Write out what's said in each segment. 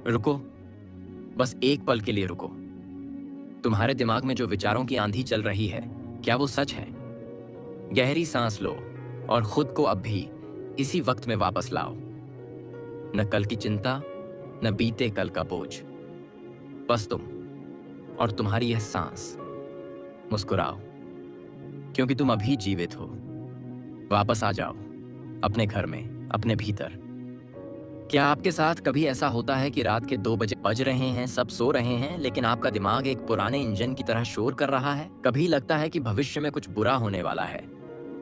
रुको, बस एक पल के लिए रुको। तुम्हारे दिमाग में जो विचारों की आंधी चल रही है, क्या वो सच है? गहरी सांस लो और खुद को अब भी इसी वक्त में वापस लाओ। न कल की चिंता, न बीते कल का बोझ, बस तुम और तुम्हारी यह सांस। मुस्कुराओ, क्योंकि तुम अभी जीवित हो। वापस आ जाओ अपने घर में, अपने भीतर। क्या आपके साथ कभी ऐसा होता है कि रात के 2 बजे बज रहे हैं, सब सो रहे हैं, लेकिन आपका दिमाग एक पुराने इंजन की तरह शोर कर रहा है? कभी लगता है कि भविष्य में कुछ बुरा होने वाला है,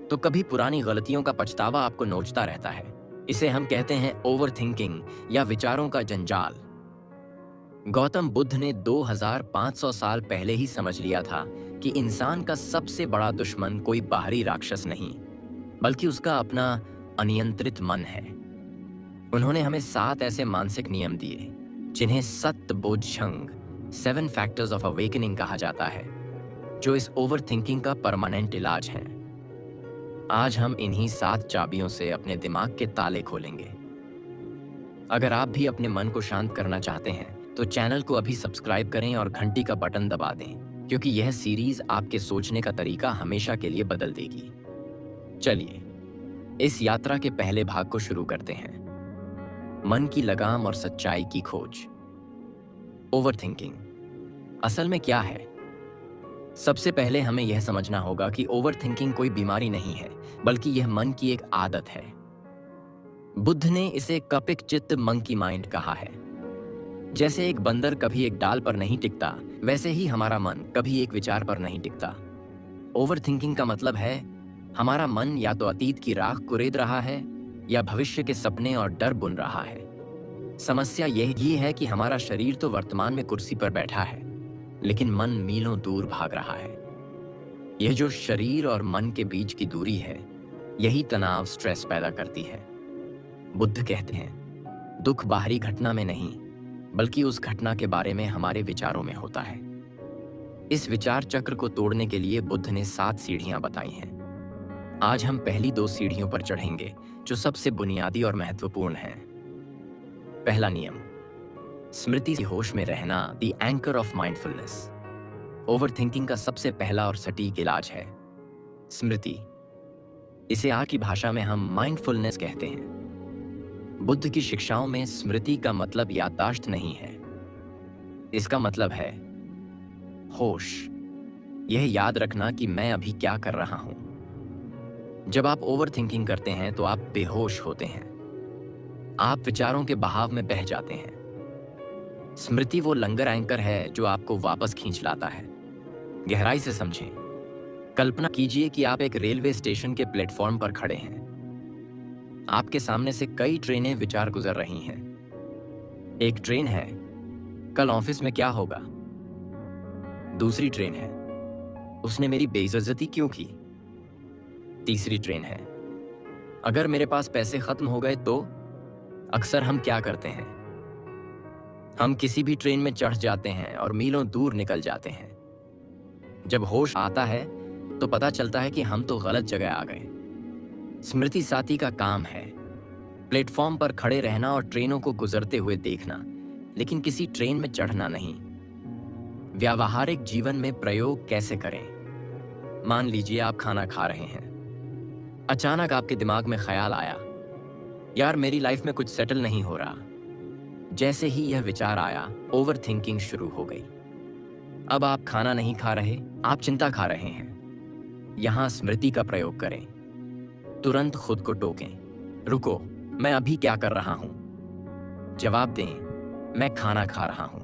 तो कभी पुरानी गलतियों का पछतावा आपको नोचता रहता है। इसे हम कहते हैं ओवर थिंकिंग या विचारों का जंजाल। गौतम बुद्ध ने 2500 साल पहले ही समझ लिया था कि इंसान का सबसे बड़ा दुश्मन कोई बाहरी राक्षस नहीं, बल्कि उसका अपना अनियंत्रित मन है। उन्होंने हमें 7 ऐसे मानसिक नियम दिए जिन्हें सत बोधशंग 7 फैक्टर्स ऑफ अवेकनिंग कहा जाता है, जो इस ओवर थिंकिंग का परमानेंट इलाज है। आज हम इन्हीं 7 चाबियों से अपने दिमाग के ताले खोलेंगे। अगर आप भी अपने मन को शांत करना चाहते हैं तो चैनल को अभी सब्सक्राइब करें और घंटी का बटन दबा दें, क्योंकि यह सीरीज आपके सोचने का तरीका हमेशा के लिए बदल देगी। चलिए इस यात्रा के पहले भाग को शुरू करते हैं, मन की लगाम और सच्चाई की खोज। ओवर थिंकिंग असल में क्या है? सबसे पहले हमें यह समझना होगा कि ओवर थिंकिंग कोई बीमारी नहीं है, बल्कि यह मन की एक आदत है। बुद्ध ने इसे कपिक चित्त मंकी माइंड कहा है। जैसे एक बंदर कभी एक डाल पर नहीं टिकता, वैसे ही हमारा मन कभी एक विचार पर नहीं टिकता। ओवर थिंकिंग का मतलब है हमारा मन या तो अतीत की राख कुरेद रहा है या भविष्य के सपने और डर बुन रहा है। समस्या यही है कि हमारा शरीर तो वर्तमान में कुर्सी पर बैठा है, लेकिन मन मीलों दूर भाग रहा है। यह जो शरीर और मन के बीच की दूरी है, यही तनाव, स्ट्रेस पैदा करती है। बुद्ध कहते हैं दुख बाहरी घटना में नहीं, बल्कि उस घटना के बारे में हमारे विचारों में होता है। इस विचार चक्र को तोड़ने के लिए बुद्ध ने 7 सीढ़ियां बताई हैं। आज हम पहली 2 सीढ़ियों पर चढ़ेंगे, जो सबसे बुनियादी और महत्वपूर्ण है। पहला नियम, स्मृति से होश में रहना, the anchor of mindfulness. Over thinking का सबसे पहला और सटीक इलाज है स्मृति। इसे आज की भाषा में हम माइंडफुलनेस कहते हैं। बुद्ध की शिक्षाओं में स्मृति का मतलब याददाश्त नहीं है, इसका मतलब है होश। यह याद रखना कि मैं अभी क्या कर रहा हूं। जब आप ओवर थिंकिंग करते हैं तो आप बेहोश होते हैं, आप विचारों के बहाव में बह जाते हैं। स्मृति वो लंगर एंकर है जो आपको वापस खींच लाता है। गहराई से समझें। कल्पना कीजिए कि आप एक रेलवे स्टेशन के प्लेटफॉर्म पर खड़े हैं। आपके सामने से कई ट्रेनें विचार गुजर रही हैं। एक ट्रेन है, कल ऑफिस में क्या होगा। दूसरी ट्रेन है, उसने मेरी बेइज्जती क्यों की। तीसरी ट्रेन है, अगर मेरे पास पैसे खत्म हो गए तो। अक्सर हम क्या करते हैं, हम किसी भी ट्रेन में चढ़ जाते हैं और मीलों दूर निकल जाते हैं। जब होश आता है तो पता चलता है कि हम तो गलत जगह आ गए। स्मृति साथी का काम है प्लेटफॉर्म पर खड़े रहना और ट्रेनों को गुजरते हुए देखना, लेकिन किसी ट्रेन में चढ़ना नहीं। व्यावहारिक जीवन में प्रयोग कैसे करें? मान लीजिए आप खाना खा रहे हैं, अचानक आपके दिमाग में ख्याल आया, यार मेरी लाइफ में कुछ सेटल नहीं हो रहा। जैसे ही यह विचार आया, ओवर थिंकिंग शुरू हो गई। अब आप खाना नहीं खा रहे, आप चिंता खा रहे हैं। यहां स्मृति का प्रयोग करें। तुरंत खुद को टोकें, रुको, मैं अभी क्या कर रहा हूं? जवाब दें, मैं खाना खा रहा हूं।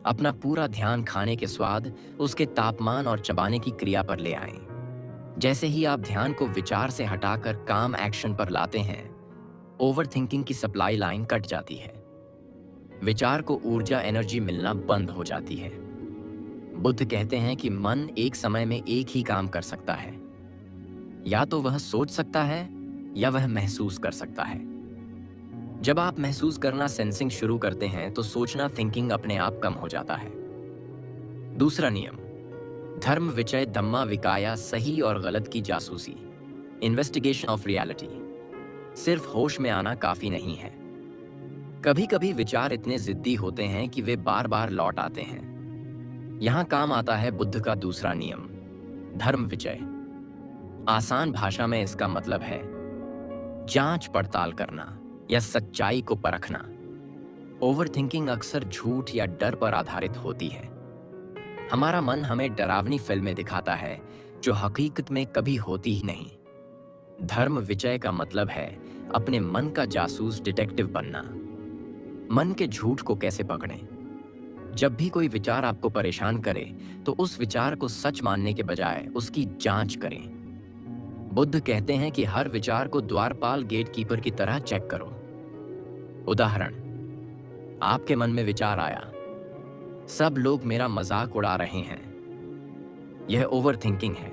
अपना पूरा ध्यान खाने के स्वाद, उसके तापमान और चबाने की क्रिया पर ले आएं। जैसे ही आप ध्यान को विचार से हटाकर काम, एक्शन पर लाते हैं, ओवर थिंकिंग की सप्लाई लाइन कट जाती है। विचार को ऊर्जा, एनर्जी मिलना बंद हो जाती है। बुद्ध कहते हैं कि मन एक समय में एक ही काम कर सकता है। या तो वह सोच सकता है या वह महसूस कर सकता है। जब आप महसूस करना, सेंसिंग शुरू करते हैं तो सोचना, थिंकिंग अपने आप कम हो जाता है। दूसरा नियम, धर्म विचय धम्मा विकाया, सही और गलत की जासूसी, इन्वेस्टिगेशन ऑफ रियलिटी। सिर्फ होश में आना काफी नहीं है। कभी कभी विचार इतने जिद्दी होते हैं कि वे बार बार लौट आते हैं। यहाँ काम आता है बुद्ध का दूसरा नियम, धर्म विजय। आसान भाषा में इसका मतलब है जांच पड़ताल करना या सच्चाई को परखना। ओवरथिंकिंग अक्सर झूठ या डर पर आधारित होती है। हमारा मन हमें डरावनी फिल्में दिखाता है जो हकीकत में कभी होती ही नहीं। धर्म विजय का मतलब है अपने मन का जासूस डिटेक्टिव बनना। मन के झूठ को कैसे पकड़ें? जब भी कोई विचार आपको परेशान करे तो उस विचार को सच मानने के बजाय उसकी जांच करें। बुद्ध कहते हैं कि हर विचार को द्वारपाल गेटकीपर की तरह चेक करो। उदाहरण, आपके मन में विचार आया, सब लोग मेरा मजाक उड़ा रहे हैं। यह ओवरथिंकिंग है।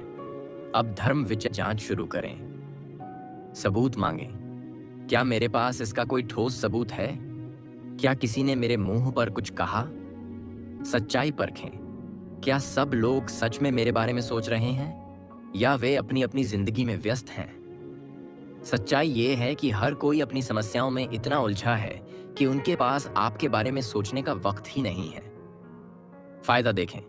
अब धर्म विजय जांच शुरू करें। सबूत मांगें। क्या मेरे पास इसका कोई ठोस सबूत है? क्या किसी ने मेरे मुंह पर कुछ कहा? सच्चाई परखें। क्या सब लोग सच में मेरे बारे में सोच रहे हैं या वे अपनी अपनी जिंदगी में व्यस्त हैं? सच्चाई ये है कि हर कोई अपनी समस्याओं में इतना उलझा है कि उनके पास आपके बारे में सोचने का वक्त ही नहीं है। फायदा देखें।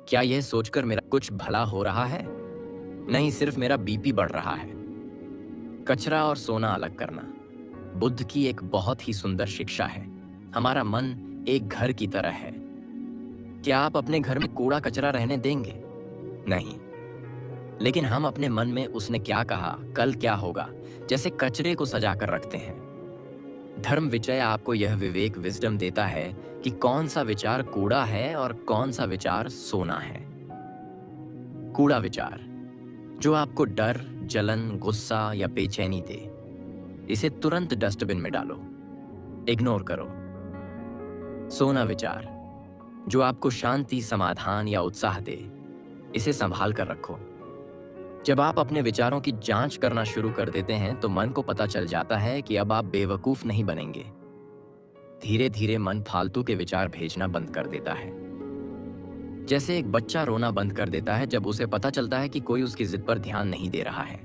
क्या यह सोचकर मेरा कुछ भला हो रहा है? नहीं, सिर्फ मेरा बीपी बढ़ रहा है। कचरा और सोना अलग करना बुद्ध की एक बहुत ही सुंदर शिक्षा है। हमारा मन एक घर की तरह है। क्या आप अपने घर में कूड़ा कचरा रहने देंगे? नहीं। लेकिन हम अपने मन में उसने क्या कहा, कल क्या होगा, जैसे कचरे को सजा कर रखते हैं। धर्म विजय आपको यह विवेक विजडम देता है कि कौन सा विचार कूड़ा है और कौन सा विचार सोना है। कूड़ा विचार जो आपको डर, जलन, गुस्सा या बेचैनी दे, इसे तुरंत डस्टबिन में डालो, इग्नोर करो। सोना विचार जो आपको शांति, समाधान या उत्साह दे, इसे संभाल कर रखो। जब आप अपने विचारों की जांच करना शुरू कर देते हैं तो मन को पता चल जाता है कि अब आप बेवकूफ नहीं बनेंगे। धीरे धीरे मन फालतू के विचार भेजना बंद कर देता है। जैसे एक बच्चा रोना बंद कर देता है जब उसे पता चलता है कि कोई उसकी जिद पर ध्यान नहीं दे रहा है।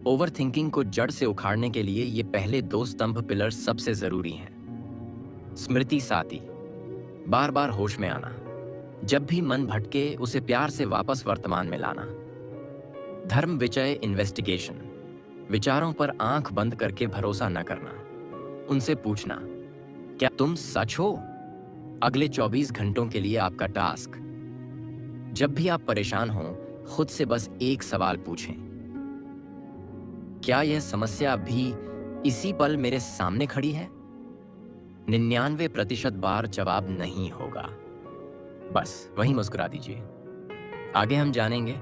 ओवरथिंकिंग को जड़ से उखाड़ने के लिए ये पहले 2 स्तंभ पिलर सबसे जरूरी हैं। स्मृति साथी, बार बार होश में आना। जब भी मन भटके उसे प्यार से वापस वर्तमान में लाना। धर्म विजय इन्वेस्टिगेशन, विचारों पर आंख बंद करके भरोसा न करना। उनसे पूछना, क्या तुम सच हो? अगले 24 घंटों के लिए आपका टास्क। जब भी आप परेशान हो, खुद से बस एक सवाल पूछें, क्या यह समस्या भी इसी पल मेरे सामने खड़ी है? 99% बार जवाब नहीं होगा। बस वहीं मुस्कुरा दीजिए। आगे हम जानेंगे।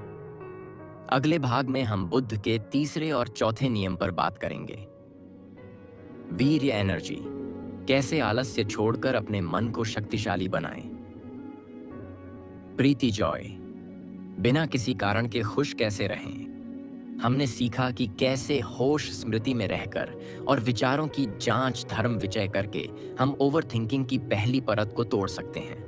अगले भाग में हम बुद्ध के तीसरे और चौथे नियम पर बात करेंगे। वीर्य एनर्जी, कैसे आलस्य छोड़कर अपने मन को शक्तिशाली बनाएं। प्रीति जॉय, बिना किसी कारण के खुश कैसे रहें। हमने सीखा कि कैसे होश स्मृति में रहकर और विचारों की जांच धर्म विजय करके हम ओवरथिंकिंग की पहली परत को तोड़ सकते हैं।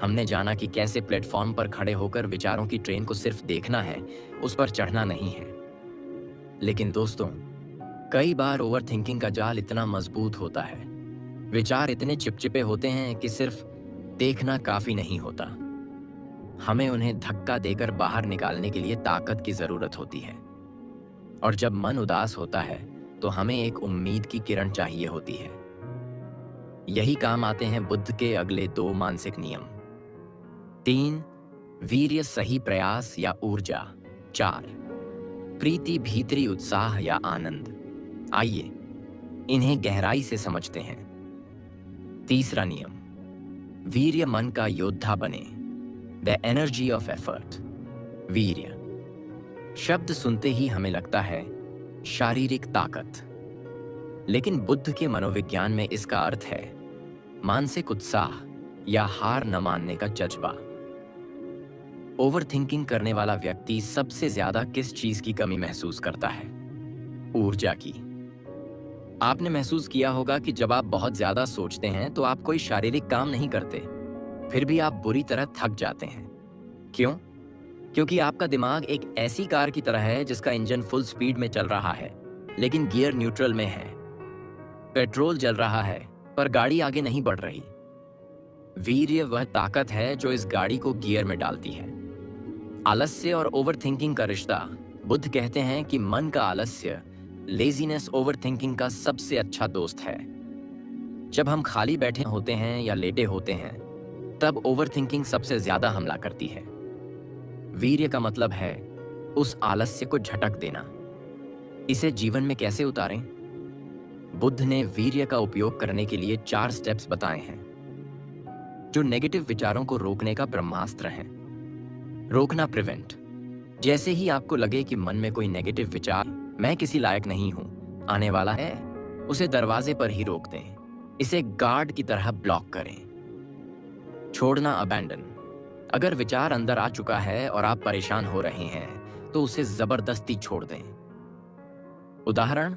हमने जाना कि कैसे प्लेटफॉर्म पर खड़े होकर विचारों की ट्रेन को सिर्फ देखना है, उस पर चढ़ना नहीं है। लेकिन दोस्तों, कई बार ओवरथिंकिंग का जाल इतना मजबूत होता है, विचार इतने चिपचिपे होते हैं कि सिर्फ देखना काफी नहीं होता। हमें उन्हें धक्का देकर बाहर निकालने के लिए ताकत की जरूरत होती है। और जब मन उदास होता है तो हमें एक उम्मीद की किरण चाहिए होती है। यही काम आते हैं बुद्ध के अगले 2 मानसिक नियम। 3, वीर्य सही प्रयास या ऊर्जा। 4, प्रीति भीतरी उत्साह या आनंद। आइए इन्हें गहराई से समझते हैं। तीसरा नियम, वीर्य मन का योद्धा बने। The energy of effort. वीर्य शब्द सुनते ही हमें लगता है शारीरिक ताकत, लेकिन बुद्ध के मनोविज्ञान में इसका अर्थ है मानसिक उत्साह या हार न मानने का जज्बा। ओवरथिंकिंग करने वाला व्यक्ति सबसे ज्यादा किस चीज की कमी महसूस करता है? ऊर्जा की। आपने महसूस किया होगा कि जब आप बहुत ज्यादा सोचते हैं तो आप कोई शारीरिक काम नहीं करते, फिर भी आप बुरी तरह थक जाते हैं। क्यों? क्योंकि आपका दिमाग एक ऐसी कार की तरह है जिसका इंजन फुल स्पीड में चल रहा है लेकिन गियर न्यूट्रल में है। पेट्रोल जल रहा है पर गाड़ी आगे नहीं बढ़ रही। वीर्य वह ताकत है जो इस गाड़ी को गियर में डालती है। आलस्य और ओवरथिंकिंग का रिश्ता। बुद्ध कहते हैं कि मन का आलस्य, लेजीनेस, ओवरथिंकिंग का सबसे अच्छा दोस्त है। जब हम खाली बैठे होते हैं या लेटे होते हैं, तब ओवरथिंकिंग सबसे ज्यादा हमला करती है। वीर्य का मतलब है उस आलस्य को झटक देना। इसे जीवन में कैसे उतारें? बुद्ध ने वीर्य का उपयोग करने के लिए 4 स्टेप्स बताए हैं, जो नेगेटिव विचारों को रोकने का ब्रह्मास्त्र हैं। रोकना, प्रिवेंट। जैसे ही आपको लगे कि मन में कोई नेगेटिव विचार, मैं किसी लायक नहीं हूं, आने वाला है, उसे दरवाजे पर ही रोक दें। इसे गार्ड की तरह ब्लॉक करें। छोड़ना, अबैंडन। अगर विचार अंदर आ चुका है और आप परेशान हो रहे हैं, तो उसे जबरदस्ती छोड़ दें। उदाहरण,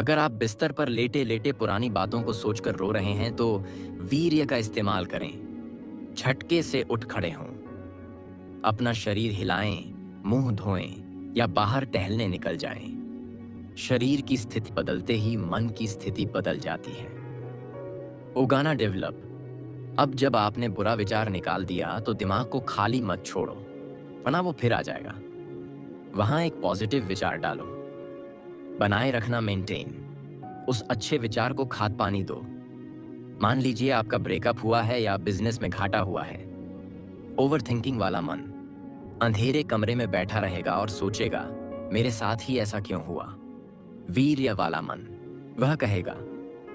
अगर आप बिस्तर पर लेटे लेटे पुरानी बातों को सोचकर रो रहे हैं, तो वीर्य का इस्तेमाल करें। झटके से उठ खड़े हों, अपना शरीर हिलाएं, मुंह धोएं या बाहर टहलने निकल जाएं। शरीर की स्थिति बदलते ही मन की स्थिति बदल जाती है। उगाना, डेवलप। अब जब आपने बुरा विचार निकाल दिया, तो दिमाग को खाली मत छोड़ो, वरना वो फिर आ जाएगा। वहां एक पॉजिटिव विचार डालो। बनाए रखना, मेंटेन। उस अच्छे विचार को खाद पानी दो। मान लीजिए आपका ब्रेकअप हुआ है या बिजनेस में घाटा हुआ है। ओवरथिंकिंग वाला मन अंधेरे कमरे में बैठा रहेगा और सोचेगा, मेरे साथ ही ऐसा क्यों हुआ। वीर्य वाला मन, वह कहेगा,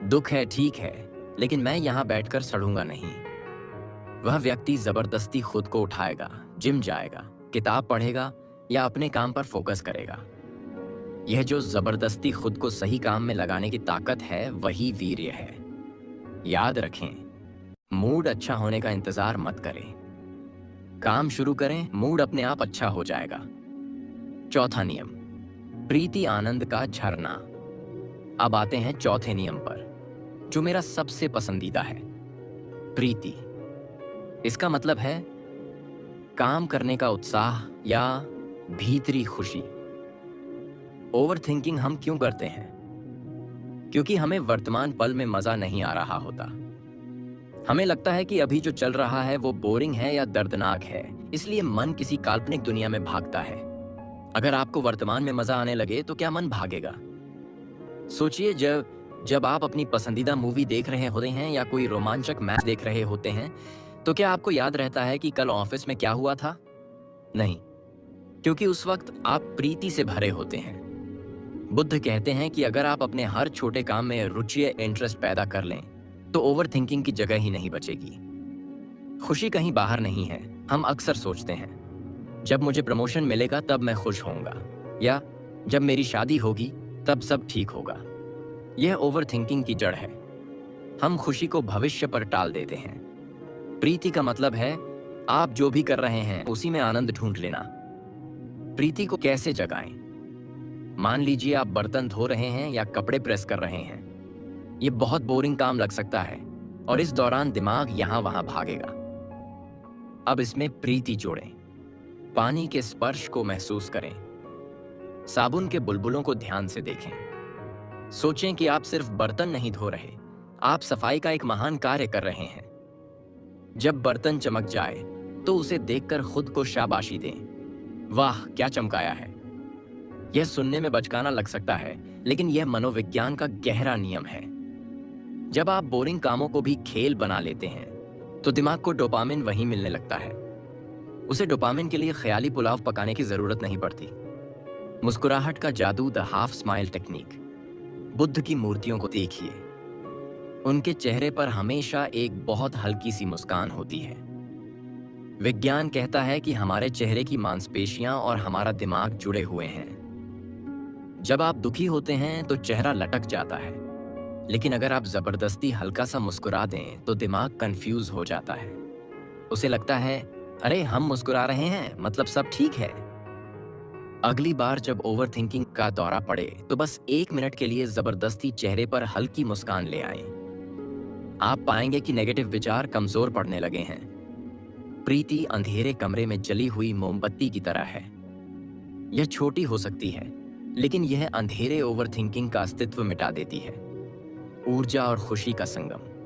दुख है, ठीक है, लेकिन मैं यहां बैठकर सड़ूंगा नहीं। वह व्यक्ति जबरदस्ती खुद को उठाएगा, जिम जाएगा, किताब पढ़ेगा या अपने काम पर फोकस करेगा। यह जो जबरदस्ती खुद को सही काम में लगाने की ताकत है, वही वीर्य है। याद रखें, मूड अच्छा होने का इंतजार मत करें। काम शुरू करें, मूड अपने आप अच्छा हो जाएगा। चौथा नियम, प्रीति आनंद का झरना। अब आते हैं चौथे नियम पर, जो मेरा सबसे पसंदीदा है, प्रीति। इसका मतलब है काम करने का उत्साह या भीतरी खुशी। ओवरथिंकिंग हम क्यों करते हैं? क्योंकि हमें वर्तमान पल में मजा नहीं आ रहा होता। हमें लगता है कि अभी जो चल रहा है वो बोरिंग है या दर्दनाक है, इसलिए मन किसी काल्पनिक दुनिया में भागता है। अगर आपको वर्तमान में मजा आने लगे, तो क्या मन भागेगा? सोचिए, जब आप अपनी पसंदीदा मूवी देख रहे होते हैं या कोई रोमांचक मैच देख रहे होते हैं, तो क्या आपको याद रहता है कि कल ऑफिस में क्या हुआ था? नहीं, क्योंकि उस वक्त आप प्रीति से भरे होते हैं। बुद्ध कहते हैं कि अगर आप अपने हर छोटे काम में रुचि या इंटरेस्ट पैदा कर लें, तो ओवरथिंकिंग की जगह ही नहीं बचेगी। खुशी कहीं बाहर नहीं है। हम अक्सर सोचते हैं, जब मुझे प्रमोशन मिलेगा तब मैं खुश होऊंगा, या जब मेरी शादी होगी तब सब ठीक होगा। यह ओवरथिंकिंग की जड़ है। हम खुशी को भविष्य पर टाल देते हैं। प्रीति का मतलब है आप जो भी कर रहे हैं उसी में आनंद ढूंढ लेना। प्रीति को कैसे जगाएं? मान लीजिए आप बर्तन धो रहे हैं या कपड़े प्रेस कर रहे हैं। ये बहुत बोरिंग काम लग सकता है और इस दौरान दिमाग यहां वहां भागेगा। अब इसमें प्रीति जोड़ें। पानी के स्पर्श को महसूस करें। साबुन के बुलबुलों को ध्यान से देखें। सोचें कि आप सिर्फ बर्तन नहीं धो रहे, आप सफाई का एक महान कार्य कर रहे हैं। जब बर्तन चमक जाए, तो उसे देखकर खुद को शाबाशी दें। वाह, क्या चमकाया है। यह सुनने में बचकाना लग सकता है, लेकिन यह मनोविज्ञान का गहरा नियम है। जब आप बोरिंग कामों को भी खेल बना लेते हैं, तो दिमाग को डोपामिन वहीं मिलने लगता है। उसे डोपामिन के लिए ख्याली पुलाव पकाने की जरूरत नहीं पड़ती। मुस्कुराहट का जादू, the half smile technique. Buddha की मूर्तियों को देखिए, उनके चेहरे पर हमेशा एक बहुत हल्की सी मुस्कान होती है। विज्ञान कहता है कि हमारे चेहरे की मांसपेशियां और हमारा दिमाग जुड़े हुए हैं। जब आप दुखी होते हैं तो चेहरा लटक जाता है, लेकिन अगर आप जबरदस्ती हल्का सा मुस्कुरा दें तो दिमाग कंफ्यूज हो जाता है। उसे लगता है, अरे हम मुस्कुरा रहे हैं, मतलब सब ठीक है। अगली बार जब ओवरथिंकिंग का दौरा पड़े, तो बस 1 मिनट के लिए जबरदस्ती चेहरे पर हल्की मुस्कान ले आएं। आप पाएंगे कि नेगेटिव विचार कमजोर पड़ने लगे हैं। प्रीति अंधेरे कमरे में जली हुई मोमबत्ती की तरह है। यह छोटी हो सकती है, लेकिन यह अंधेरे ओवरथिंकिंग का अस्तित्व मिटा देती है। ऊर्जा और खुशी का संगम।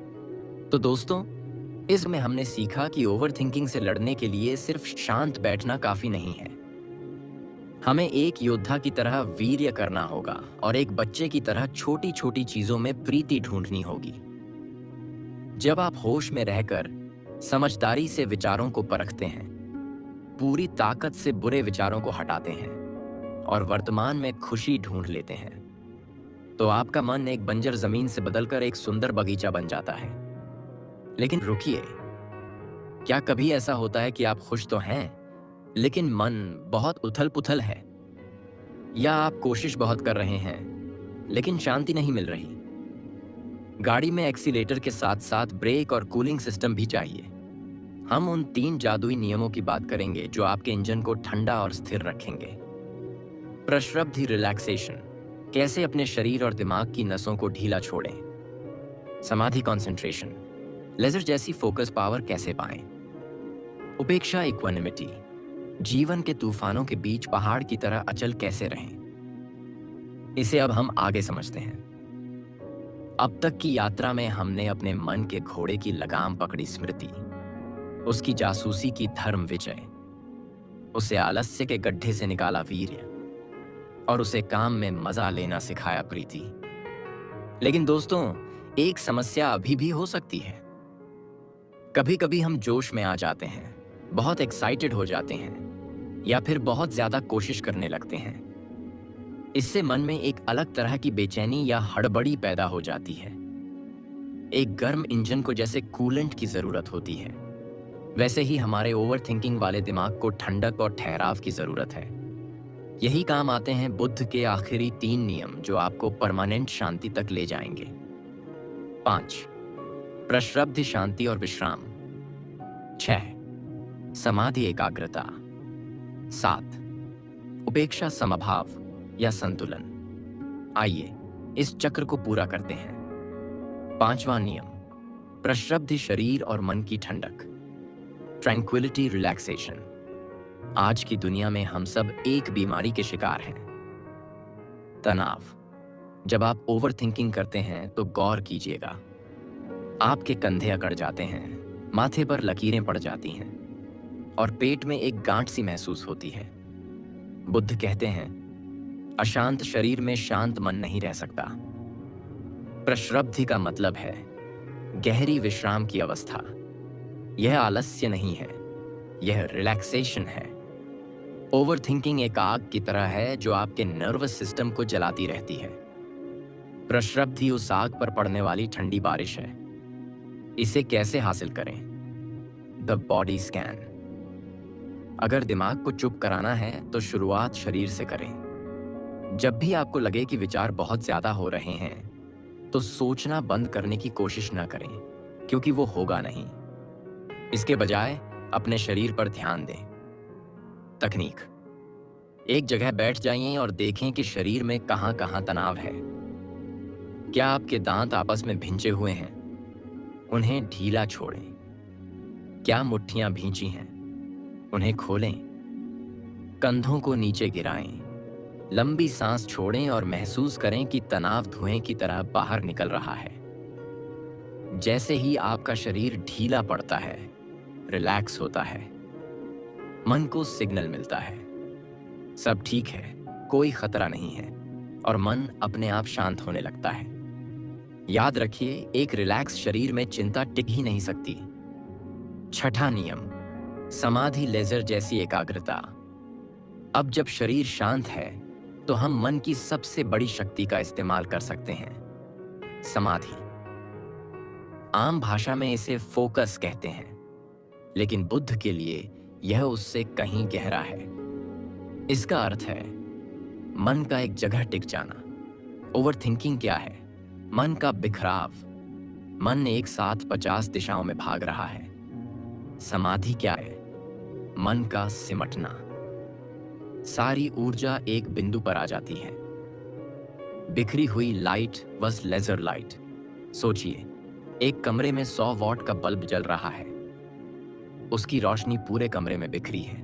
तो दोस्तों, इसमें हमने सीखा कि ओवरथिंकिंग से लड़ने के लिए सिर्फ शांत बैठना काफी नहीं है। हमें एक योद्धा की तरह वीर्य करना होगा और एक बच्चे की तरह छोटी छोटी चीजों में प्रीति ढूंढनी होगी। जब आप होश में रहकर समझदारी से विचारों को परखते हैं, पूरी ताकत से बुरे विचारों को हटाते हैं और वर्तमान में खुशी ढूंढ लेते हैं, तो आपका मन एक बंजर जमीन से बदलकर एक सुंदर बगीचा बन जाता है। लेकिन रुकिए, क्या कभी ऐसा होता है कि आप खुश तो हैं, लेकिन मन बहुत उथल-पुथल है? या आप कोशिश बहुत कर रहे हैं, लेकिन शांति नहीं मिल रही? गाड़ी में एक्सीलेटर के साथ-साथ ब्रेक और कूलिंग सिस्टम भी चाहिए। हम उन 3 जादुई नियमों की बात करेंगे जो आपके इंजन को ठंडा और स्थिर रखेंगे। प्रश्रब्धि रिलैक्सेशन, कैसे अपने शरीर और दिमाग की नसों को ढीला छोड़ें। समाधि कंसंट्रेशन, लेजर जैसी फोकस पावर कैसे पाएं। उपेक्षा इक्वानिमिटी, जीवन के तूफानों के बीच पहाड़ की तरह अचल कैसे रहें। इसे अब हम आगे समझते हैं। अब तक की यात्रा में हमने अपने मन के घोड़े की लगाम पकड़ी स्मृति, उसकी जासूसी की धर्म विजय, उसे आलस्य के गड्ढे से निकाला वीर्य और उसे काम में मजा लेना सिखाया प्रीति। लेकिन दोस्तों, एक समस्या अभी भी हो सकती है। कभी कभी हम जोश में आ जाते हैं, बहुत एक्साइटेड हो जाते हैं या फिर बहुत ज्यादा कोशिश करने लगते हैं। इससे मन में एक अलग तरह की बेचैनी या हड़बड़ी पैदा हो जाती है। एक गर्म इंजन को जैसे कूलेंट की जरूरत होती है, वैसे ही हमारे ओवरथिंकिंग वाले दिमाग को ठंडक और ठहराव की जरूरत है। यही काम आते हैं बुद्ध के आखिरी 3 नियम जो आपको परमानेंट शांति तक ले जाएंगे। 5. प्रश्रब्धि शांति और विश्राम। 6. समाधि एकाग्रता। 7. उपेक्षा समभाव या संतुलन। आइए इस चक्र को पूरा करते हैं। 5वां नियम, प्रश्रब्धि शरीर और मन की ठंडक, ट्रैंक्विलिटी रिलैक्सेशन। आज की दुनिया में हम सब एक बीमारी के शिकार हैं, तनाव। जब आप ओवरथिंकिंग करते हैं तो गौर कीजिएगा, आपके कंधे अकड़ जाते हैं, माथे पर लकीरें पड़ जाती हैं और पेट में एक गांठ सी महसूस होती है। बुद्ध कहते हैं, अशांत शरीर में शांत मन नहीं रह सकता। प्रश्रब्धि का मतलब है गहरी विश्राम की अवस्था। यह आलस्य नहीं है, यह रिलैक्सेशन है। ओवरथिंकिंग एक आग की तरह है जो आपके नर्वस सिस्टम को जलाती रहती है। प्रश्रब्धि उस आग पर पड़ने वाली ठंडी बारिश है। इसे कैसे हासिल करें? The body scan. अगर दिमाग को चुप कराना है तो शुरुआत शरीर से करें। जब भी आपको लगे कि विचार बहुत ज्यादा हो रहे हैं, तो सोचना बंद करने की कोशिश न करें, क्योंकि वो होगा नहीं। इसके बजाय अपने शरीर पर ध्यान दें। तकनीक, एक जगह बैठ जाइए और देखें कि शरीर में कहां कहां तनाव है। क्या आपके दांत आपस में भिंचे हुए हैं? उन्हें ढीला छोड़ें। क्या मुट्ठियां भींची हैं? उन्हें खोलें। कंधों को नीचे गिराएं। लंबी सांस छोड़ें और महसूस करें कि तनाव धुएं की तरह बाहर निकल रहा है। जैसे ही आपका शरीर ढीला पड़ता है, रिलैक्स होता है, मन को सिग्नल मिलता है, सब ठीक है, कोई खतरा नहीं है, और मन अपने आप शांत होने लगता है। याद रखिए, एक रिलैक्स शरीर में चिंता टिक ही नहीं सकती। 6ठा नियम, समाधि लेजर जैसी एकाग्रता। अब जब शरीर शांत है तो हम मन की सबसे बड़ी शक्ति का इस्तेमाल कर सकते हैं, समाधि। आम भाषा में इसे फोकस कहते हैं, लेकिन बुद्ध के लिए यह उससे कहीं गहरा है। इसका अर्थ है मन का एक जगह टिक जाना। ओवरथिंकिंग क्या है? मन का बिखराव। मन एक साथ 50 दिशाओं में भाग रहा है। समाधि क्या है? मन का सिमटना। सारी ऊर्जा एक बिंदु पर आ जाती है। बिखरी हुई लाइट बस लेजर लाइट। सोचिए, एक कमरे में 100 वॉट का बल्ब जल रहा है। उसकी रोशनी पूरे कमरे में बिखरी है।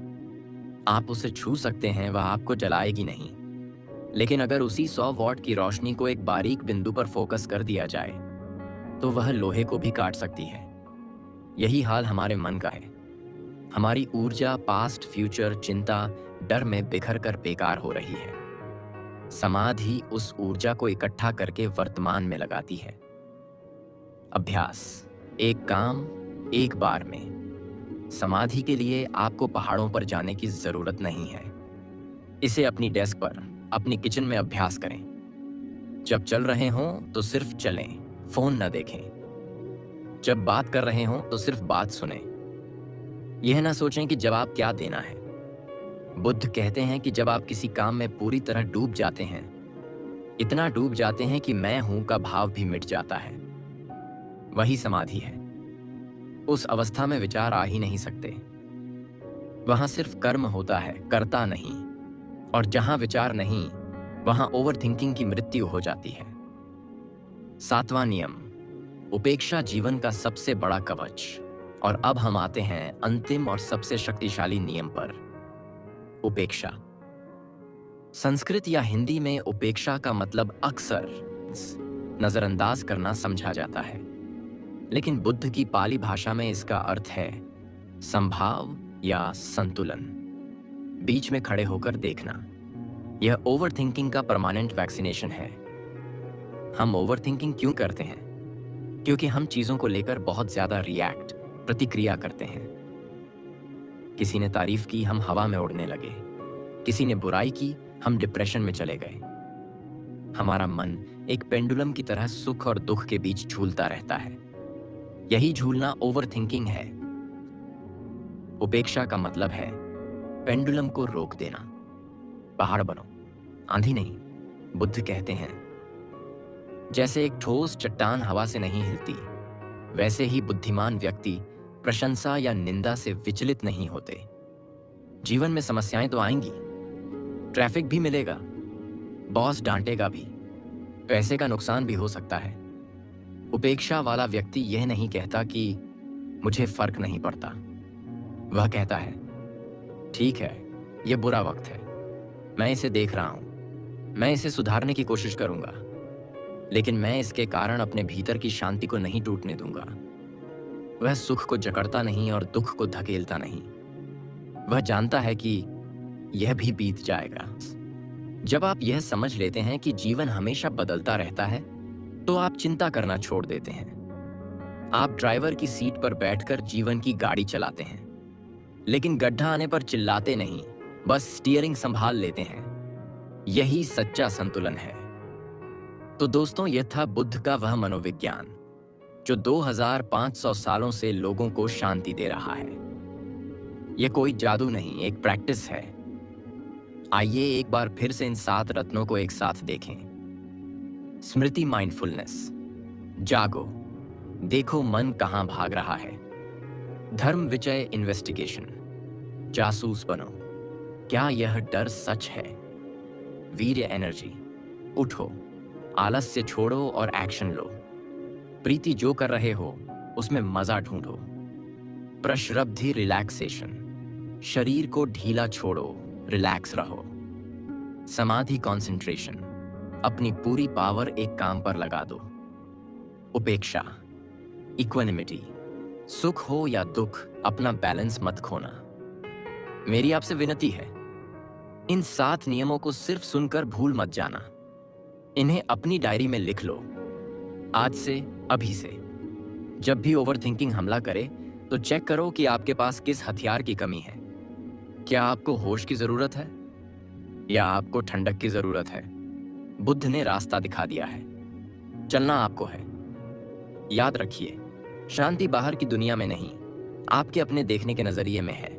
आप उसे छू सकते हैं, वह आपको जलाएगी नहीं। लेकिन अगर उसी 100 वॉट की रोशनी को एक बारीक बिंदु पर फोकस कर दिया जाए, तो वह लोहे को भी काट सकती है। यही हाल हमारे मन का है। हमारी ऊर्जा पास्ट, फ्यूचर, चिंता, डर में बिखर कर बेकार हो रही है। समाधि उस ऊर्जा को इकट्ठा करके वर्तमान में लगाती है। अभ्यास, एक काम एक बार में। समाधि के लिए आपको पहाड़ों पर जाने की जरूरत नहीं है। इसे अपनी डेस्क पर, अपनी किचन में अभ्यास करें। जब चल रहे हों तो सिर्फ चलें, फोन न देखें। जब बात कर रहे हों तो सिर्फ बात सुनें। यह ना सोचें कि जवाब क्या देना है। बुद्ध कहते हैं कि जब आप किसी काम में पूरी तरह डूब जाते हैं, इतना डूब जाते हैं कि मैं हूं का भाव भी मिट जाता है, वही समाधि है। उस अवस्था में विचार आ ही नहीं सकते। वहां सिर्फ कर्म होता है, कर्ता नहीं। और जहां विचार नहीं, वहां ओवर थिंकिंग की मृत्यु हो जाती है। 7वां नियम, उपेक्षा जीवन का सबसे बड़ा कवच। और अब हम आते हैं अंतिम और सबसे शक्तिशाली नियम पर, उपेक्षा। संस्कृत या हिंदी में उपेक्षा का मतलब अक्सर नजरअंदाज करना समझा जाता है, लेकिन बुद्ध की पाली भाषा में इसका अर्थ है संभाव या संतुलन, बीच में खड़े होकर देखना। यह ओवरथिंकिंग का परमानेंट वैक्सीनेशन है। हम ओवरथिंकिंग क्यों करते हैं? क्योंकि हम चीजों को लेकर बहुत ज्यादा रिएक्ट, प्रतिक्रिया करते हैं। किसी ने तारीफ की, हम हवा में उड़ने लगे। किसी ने बुराई की, हम डिप्रेशन में चले गए। हमारा मन एक पेंडुलम की तरह सुख और दुख के बीच झूलता रहता है। यही झूलना ओवरथिंकिंग है। उपेक्षा का मतलब है पेंडुलम को रोक देना। पहाड़ बनो, आंधी नहीं। बुद्ध कहते हैं जैसे एक ठोस चट्टान हवा से नहीं हिलती, वैसे ही बुद्धिमान व्यक्ति प्रशंसा या निंदा से विचलित नहीं होते। जीवन में समस्याएं तो आएंगी, ट्रैफिक भी मिलेगा, बॉस डांटेगा भी, पैसे का नुकसान भी हो सकता है। उपेक्षा वाला व्यक्ति यह नहीं कहता कि मुझे फर्क नहीं पड़ता। वह कहता है ठीक है, यह बुरा वक्त है, मैं इसे देख रहा हूं, मैं इसे सुधारने की कोशिश करूंगा, लेकिन मैं इसके कारण अपने भीतर की शांति को नहीं टूटने दूंगा। वह सुख को जकड़ता नहीं और दुख को धकेलता नहीं। वह जानता है कि यह भी बीत जाएगा। जब आप यह समझ लेते हैं कि जीवन हमेशा बदलता रहता है, तो आप चिंता करना छोड़ देते हैं। आप ड्राइवर की सीट पर बैठकर जीवन की गाड़ी चलाते हैं, लेकिन गड्ढा आने पर चिल्लाते नहीं, बस स्टीयरिंग संभाल लेते हैं। यही सच्चा संतुलन है। तो दोस्तों, यह था बुद्ध का वह मनोविज्ञान जो 2500 सालों से लोगों को शांति दे रहा है। यह कोई जादू नहीं, एक प्रैक्टिस है। आइए एक बार फिर से इन 7 रत्नों को एक साथ देखें। स्मृति, माइंडफुलनेस, जागो, देखो मन कहां भाग रहा है। धर्म विजय, इन्वेस्टिगेशन, जासूस बनो, क्या यह डर सच है। वीर्य, एनर्जी, उठो, आलस्य छोड़ो और एक्शन लो। प्रीति, जो कर रहे हो उसमें मजा ढूंढो। प्रश्रब्धि, रिलैक्सेशन, शरीर को ढीला छोड़ो, रिलैक्स रहो। समाधि, कंसंट्रेशन, अपनी पूरी पावर एक काम पर लगा दो। उपेक्षा, इक्वानिमिटी, सुख हो या दुख, अपना बैलेंस मत खोना। मेरी आपसे विनती है, इन 7 नियमों को सिर्फ सुनकर भूल मत जाना। इन्हें अपनी डायरी में लिख लो, आज से, अभी से। जब भी ओवरथिंकिंग हमला करे तो चेक करो कि आपके पास किस हथियार की कमी है। क्या आपको होश की जरूरत है या आपको ठंडक की जरूरत है? बुद्ध ने रास्ता दिखा दिया है, चलना आपको है। याद रखिए, शांति बाहर की दुनिया में नहीं, आपके अपने देखने के नजरिए में है।